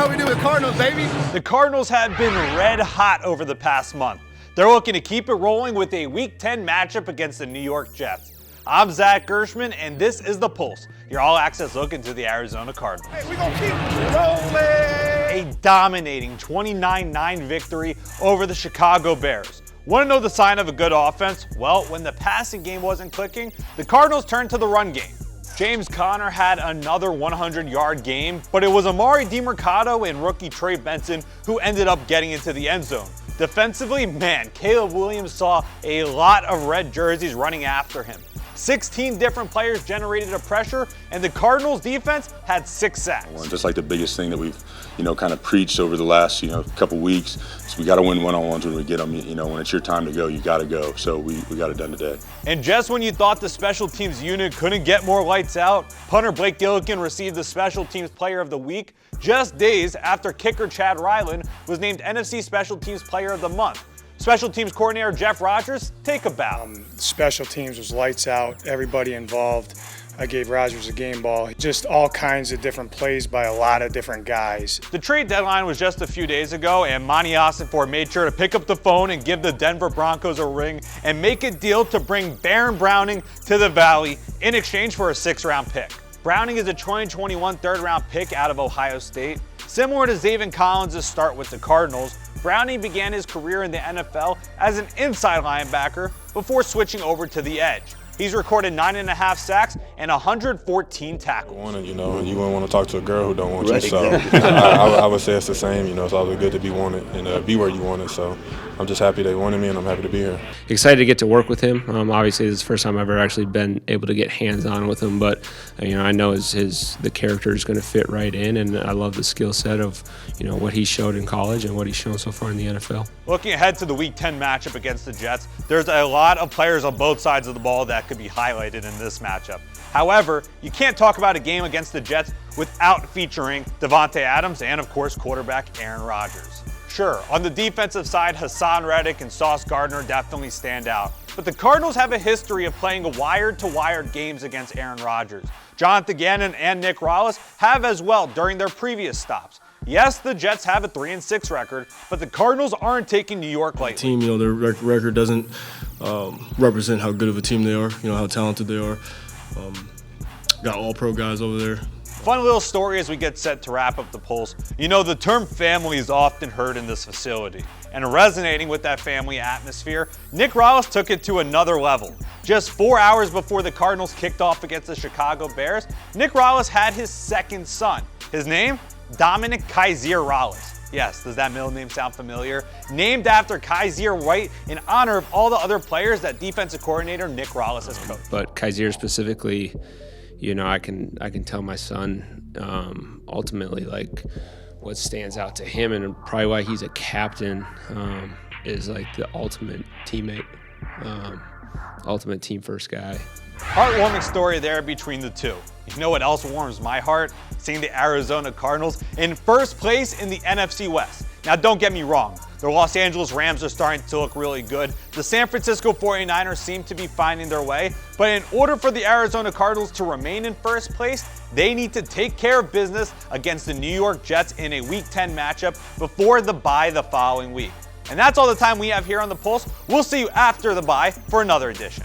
how we do with Cardinals, baby. The Cardinals have been red hot over the past month. They're looking to keep it rolling with a Week 10 matchup against the New York Jets. I'm Zach Gershman, and this is The Pulse, your all-access look into the Arizona Cardinals. Hey, we're going to keep rolling. A dominating 29-9 victory over the Chicago Bears. Want to know the sign of a good offense? Well, when the passing game wasn't clicking, the Cardinals turned to the run game. James Conner had another 100-yard game, but it was Amari DiMercato and rookie Trey Benson who ended up getting into the end zone. Defensively, man, Caleb Williams saw a lot of red jerseys running after him. 16 different players generated a pressure, and the Cardinals defense had 6 sacks. Just like the biggest thing that we've, kind of preached over the last, couple weeks, is we got to win one-on-ones when we get them. When it's your time to go, you got to go. So we got it done today. And just when you thought the special teams unit couldn't get more lights out, punter Blake Gillikin received the Special Teams Player of the Week just days after kicker Chad Ryland was named NFC Special Teams Player of the Month. Special Teams Coordinator Jeff Rodgers, take a bow. Special teams was lights out, everybody involved. I gave Rodgers a game ball. Just all kinds of different plays by a lot of different guys. The trade deadline was just a few days ago, and Monty Ossenfort made sure to pick up the phone and give the Denver Broncos a ring and make a deal to bring Baron Browning to the Valley in exchange for a 6th-round pick. Browning is a 2021 3rd-round pick out of Ohio State. Similar to Zaven Collins' start with the Cardinals, Browning began his career in the NFL as an inside linebacker before switching over to the edge. He's recorded 9.5 sacks and 114 tackles. You wouldn't want to talk to a girl who don't want you, so I would say it's the same. It's always good to be wanted and be where you want it. So I'm just happy they wanted me, and I'm happy to be here. Excited to get to work with him. Obviously, this is the first time I've ever actually been able to get hands-on with him, but I know the character is going to fit right in, and I love the skill set of what he showed in college and what he's shown so far in the NFL. Looking ahead to the Week 10 matchup against the Jets, there's a lot of players on both sides of the ball that could be highlighted in this matchup. However, you can't talk about a game against the Jets without featuring Davante Adams and, of course, quarterback Aaron Rodgers. Sure, on the defensive side, Hassan Reddick and Sauce Gardner definitely stand out, but the Cardinals have a history of playing wired-to-wired games against Aaron Rodgers. Jonathan Gannon and Nick Rallis have as well during their previous stops. Yes, the Jets have a 3-6 record, but the Cardinals aren't taking New York lightly. Team, their record doesn't represent how good of a team they are, how talented they are. Got all pro guys over there. Fun little story as we get set to wrap up the Pulse. The term family is often heard in this facility. And resonating with that family atmosphere, Nick Rallis took it to another level. Just 4 hours before the Cardinals kicked off against the Chicago Bears, Nick Rallis had his 2nd son. His name? Dominic Kaiser Rallis. Yes, does that middle name sound familiar? Named after Kaiser White in honor of all the other players that defensive coordinator Nick Rallis has coached. But Kaiser specifically, I can tell my son ultimately what stands out to him, and probably why he's a captain is the ultimate teammate, ultimate team first guy. Heartwarming story there between the two. You know what else warms my heart? Seeing the Arizona Cardinals in first place in the NFC West. Now, don't get me wrong. The Los Angeles Rams are starting to look really good. The San Francisco 49ers seem to be finding their way. But in order for the Arizona Cardinals to remain in first place, they need to take care of business against the New York Jets in a Week 10 matchup before the bye the following week. And that's all the time we have here on The Pulse. We'll see you after the bye for another edition.